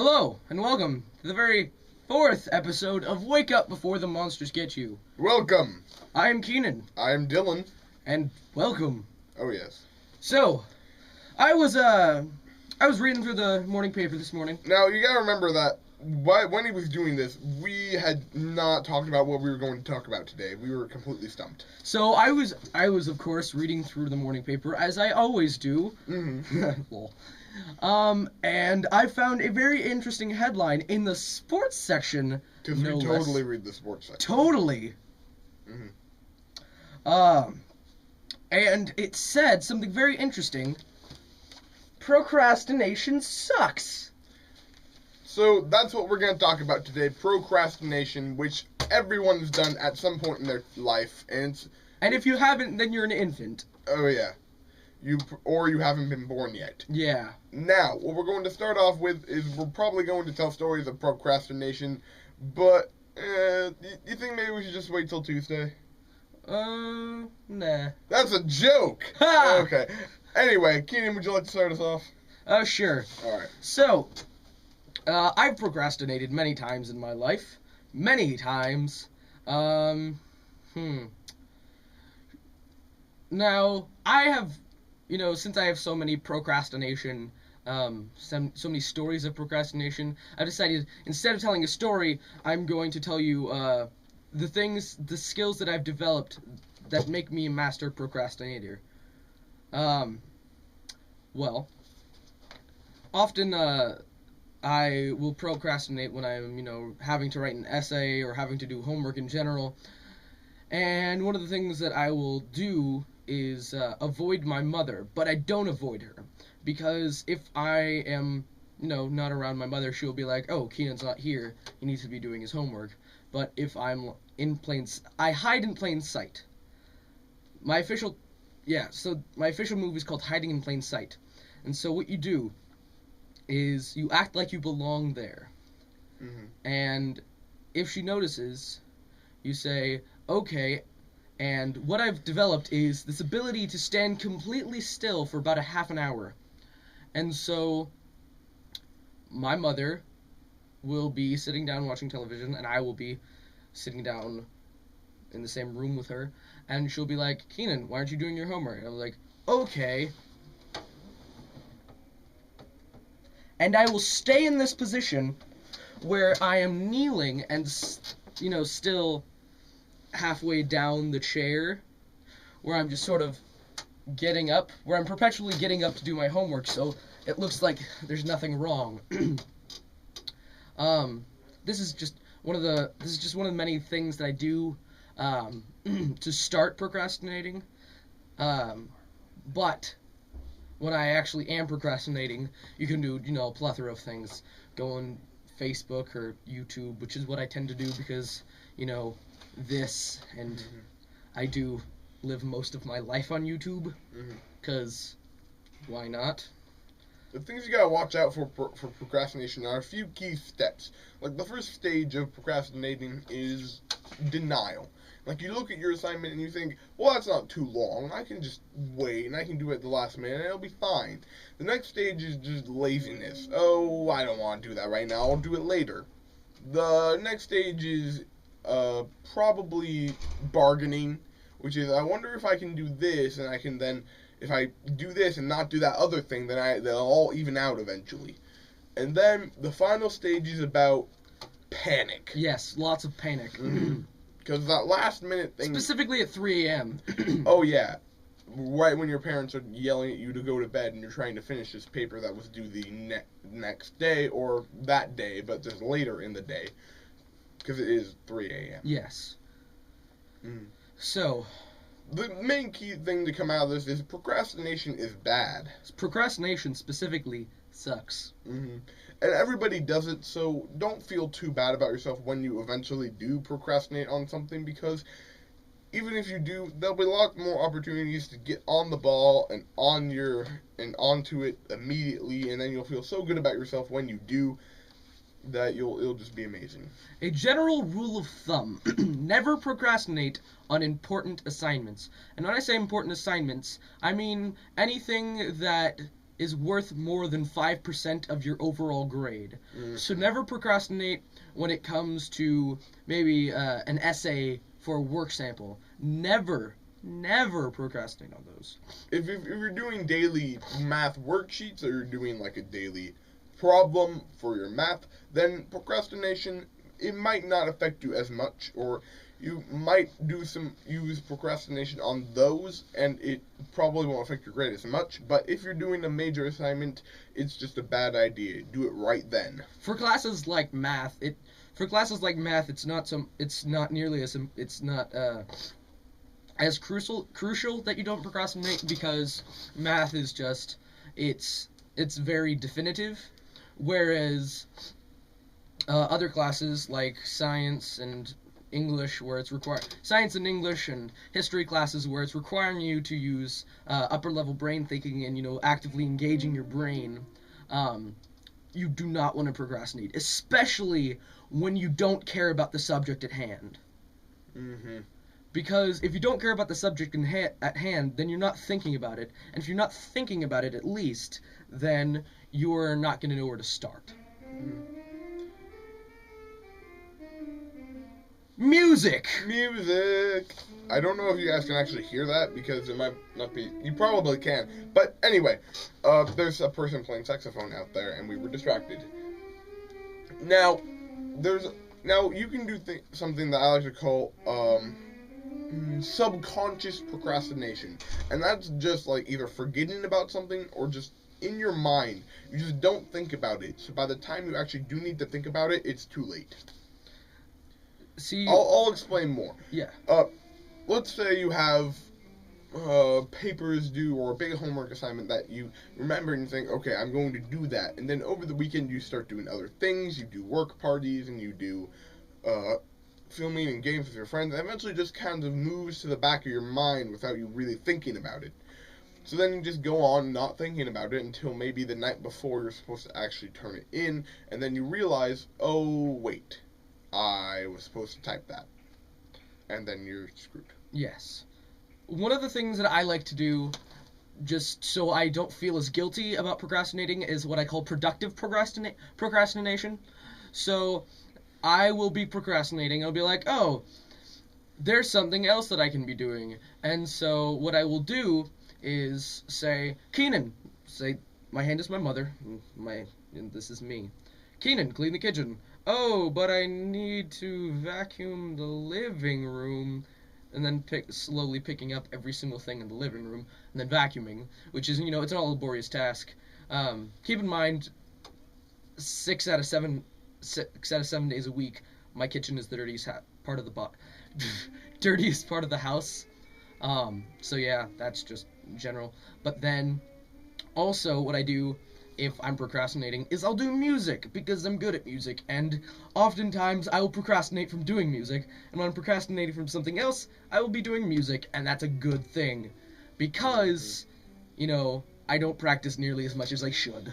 Hello, and welcome to the very fourth episode of Wake Up Before the Monsters Get You. Welcome. I'm Keenan. I'm Dylan. And welcome. Oh, yes. So, I was reading through the morning paper this morning. Now, you gotta remember that when he was doing this, we had not talked about what we were going to talk about today. We were completely stumped. So, I was of course reading through the morning paper, as I always do. Mm-hmm. Lol. And I found a very interesting headline in the sports section. Because we totally read the sports section. Totally. Mm-hmm. And it said something very interesting. Procrastination sucks. So, that's what we're going to talk about today. Procrastination, which everyone's done at some point in their life. And if you haven't, then you're an infant. Oh, yeah. You haven't been born yet. Yeah. Now, what we're going to start off with is we're probably going to tell stories of procrastination, but you think maybe we should just wait till Tuesday? Nah. That's a joke! Ha! Okay. Anyway, Keenan, would you like to start us off? Sure. Alright. So, I've procrastinated many times in my life. Many times. Now, I have... since I have so many procrastination, so many stories of procrastination, I've decided, instead of telling a story, I'm going to tell you, the skills that I've developed that make me a master procrastinator. Well, often, I will procrastinate when I'm, having to write an essay or having to do homework in general, and one of the things that I will do is avoid my mother, but I don't avoid her, because if I am, not around my mother, she'll be like, oh, Keenan's not here, he needs to be doing his homework. But if I'm I hide in plain sight. My official move is called hiding in plain sight. And so what you do is you act like you belong there. Mm-hmm. And if she notices, you say, okay. And what I've developed is this ability to stand completely still for about a half an hour. And so my mother will be sitting down watching television, and I will be sitting down in the same room with her, and she'll be like, Keenan, why aren't you doing your homework? And I'm like, okay. And I will stay in this position where I am kneeling and, still halfway down the chair, where I'm just sort of getting up, where I'm perpetually getting up to do my homework, so it looks like there's nothing wrong. This is just one of the many things that I do to start procrastinating. But when I actually am procrastinating, you can do, a plethora of things. Go on Facebook or YouTube, which is what I tend to do because, this, and I do live most of my life on YouTube, because why not? The things you gotta watch out for procrastination are a few key steps. Like, the first stage of procrastinating is denial. Like, you look at your assignment and you think, well, that's not too long. I can just wait, and I can do it at the last minute, and it'll be fine. The next stage is just laziness. Oh, I don't want to do that right now. I'll do it later. The next stage is probably bargaining, which is, I wonder if I can do this, and I can then, if I do this and not do that other thing, then they'll all even out eventually. And then the final stage is about panic. Yes, lots of panic. Because that last minute thing... Specifically at 3 a.m. Oh, yeah. Right when your parents are yelling at you to go to bed and you're trying to finish this paper that was due the next day, or that day, but just later in the day. Because it is 3 a.m. Yes. So, the main key thing to come out of this is procrastination is bad. Procrastination specifically sucks. And everybody does it, so don't feel too bad about yourself when you eventually do procrastinate on something, because even if you do, there'll be a lot more opportunities to get on the ball and onto it immediately, and then you'll feel so good about yourself when you do that it'll just be amazing. A general rule of thumb: never procrastinate on important assignments. And when I say important assignments, I mean anything that is worth more than 5% of your overall grade. Mm-hmm. So never procrastinate when it comes to maybe an essay for a work sample. Never procrastinate on those. If you're doing daily math worksheets, or you're doing like a daily problem for your math, then procrastination, it might not affect you as much, or you might use procrastination on those, and it probably won't affect your grade as much. But if you're doing a major assignment, it's just a bad idea. Do it right then. For classes like math, it's not nearly as crucial that you don't procrastinate, because math is just it's very definitive, whereas other classes like science and English, where it's science and English and history classes, where it's requiring you to use upper level brain thinking and actively engaging your brain, you do not want to procrastinate, especially when you don't care about the subject at hand. Mm-hmm. Because if you don't care about the subject at hand, then you're not thinking about it. And if you're not thinking about it, at least, then you're not going to know where to start. Mm-hmm. Music! I don't know if you guys can actually hear that, because it might not be. You probably can. But anyway, there's a person playing saxophone out there, and we were distracted. Now you can do something that I like to call subconscious procrastination, and that's just like either forgetting about something or just in your mind you just don't think about it. So by the time you actually do need to think about it, it's too late. See, I'll explain more. Yeah. Let's say you have papers due or a big homework assignment that you remember and you think, okay, I'm going to do that, and then over the weekend you start doing other things. You do work parties and you do filming and games with your friends, and eventually just kind of moves to the back of your mind without you really thinking about it. So then you just go on not thinking about it until maybe the night before you're supposed to actually turn it in, and then you realize, oh wait, I was supposed to type that. And then you're screwed. Yes. One of the things that I like to do, just so I don't feel as guilty about procrastinating, is what I call productive procrastination. So I will be procrastinating. I'll be like, oh, there's something else that I can be doing. And so what I will do is say, Keenan, my hand is my mother, and this is me. Keenan, clean the kitchen. Oh, but I need to vacuum the living room. And then slowly picking up every single thing in the living room, and then vacuuming, which is, it's not a laborious task. Keep in mind, 6 out of 7 days a week, my kitchen is the dirtiest part of the house. So yeah, that's just general. But then, also, what I do if I'm procrastinating is I'll do music, because I'm good at music, and oftentimes I will procrastinate from doing music, and when I'm procrastinating from something else, I will be doing music, and that's a good thing, because, I don't practice nearly as much as I should.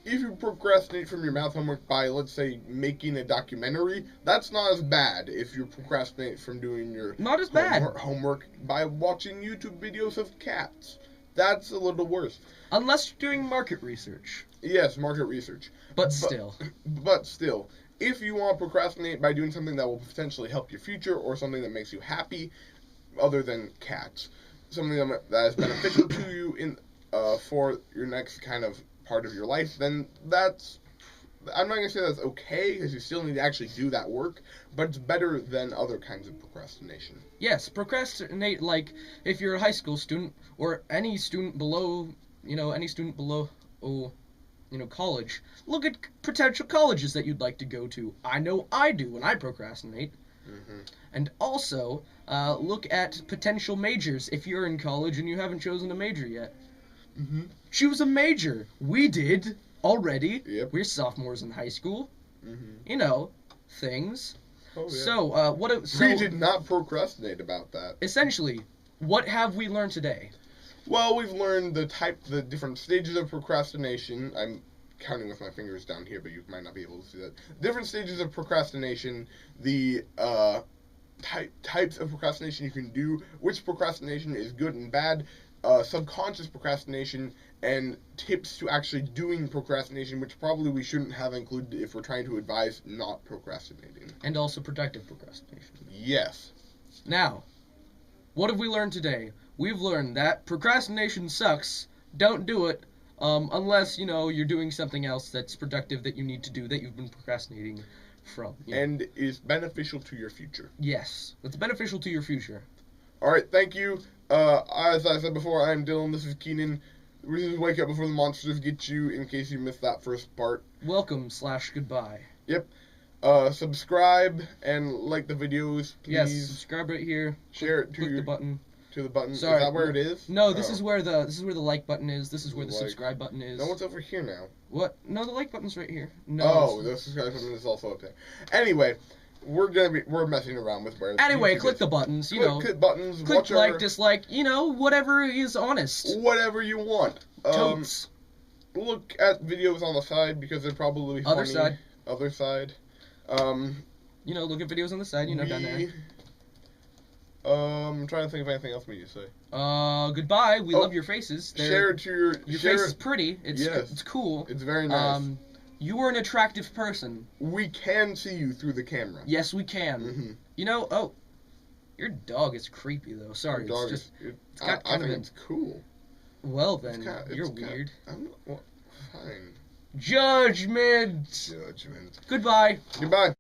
If you procrastinate from your math homework by, let's say, making a documentary, that's not as bad. If you procrastinate from doing your homework by watching YouTube videos of cats, that's a little worse. Unless you're doing market research. Yes, market research. But still, if you want to procrastinate by doing something that will potentially help your future, or something that makes you happy, other than cats, something that is beneficial to you for your next kind of part of your life, then I'm not going to say that's okay, because you still need to actually do that work, but it's better than other kinds of procrastination. Yes, procrastinate like if you're a high school student, or any student below college. Look at potential colleges that you'd like to go to. I know I do when I procrastinate. Mm-hmm. And also, look at potential majors if you're in college and you haven't chosen a major yet. Mm-hmm. Choose a major. We did already. Yep. We're sophomores in high school. Mm-hmm. Things. Oh, yeah. So, we did not procrastinate about that. Essentially, what have we learned today? Well, we've learned the different stages of procrastination. I'm counting with my fingers down here, but you might not be able to see that. Different stages of procrastination, the types of procrastination you can do, which procrastination is good and bad. subconscious procrastination and tips to actually doing procrastination, which probably we shouldn't have included if we're trying to advise not procrastinating. And also productive procrastination. Yes. Now, what have we learned today? We've learned that procrastination sucks. Don't do it unless, you're doing something else that's productive that you need to do that you've been procrastinating from. And is beneficial to your future. Yes, it's beneficial to your future. All right, thank you. As I said before, I'm Dylan. This is Keenan. This is Wake Up Before the Monsters Get You, in case you missed that first part. Welcome/goodbye. Yep. Subscribe and like the videos, please. Yes, subscribe right here. Share it to click the button. To the button. Sorry, is that where it is? No, this is where the like button is. This is where the Like. subscribe button is. No, it's over here now. What? No, the like button's right here. No. Oh, the subscribe button is also up there. Anyway, we're messing around with where. Anyway, YouTube click is. the buttons. Click buttons. Click watch like, our, dislike. Whatever is honest. whatever you want. Totes. Look at videos on the side because they're probably funny. Other side. Other side. Look at videos on the side. Down there. I'm trying to think of anything else we need to say. Goodbye. We love your faces. Share to your. Your face is pretty. It's Yes. it's cool. It's very nice. You are an attractive person. We can see you through the camera. Yes, we can. Mm-hmm. Your dog is creepy though. Sorry, Your dog it's just. it's got I kind of think a- it's cool. Well then, It's you're weird. Fine. Judgment. Judgment. Goodbye. Goodbye.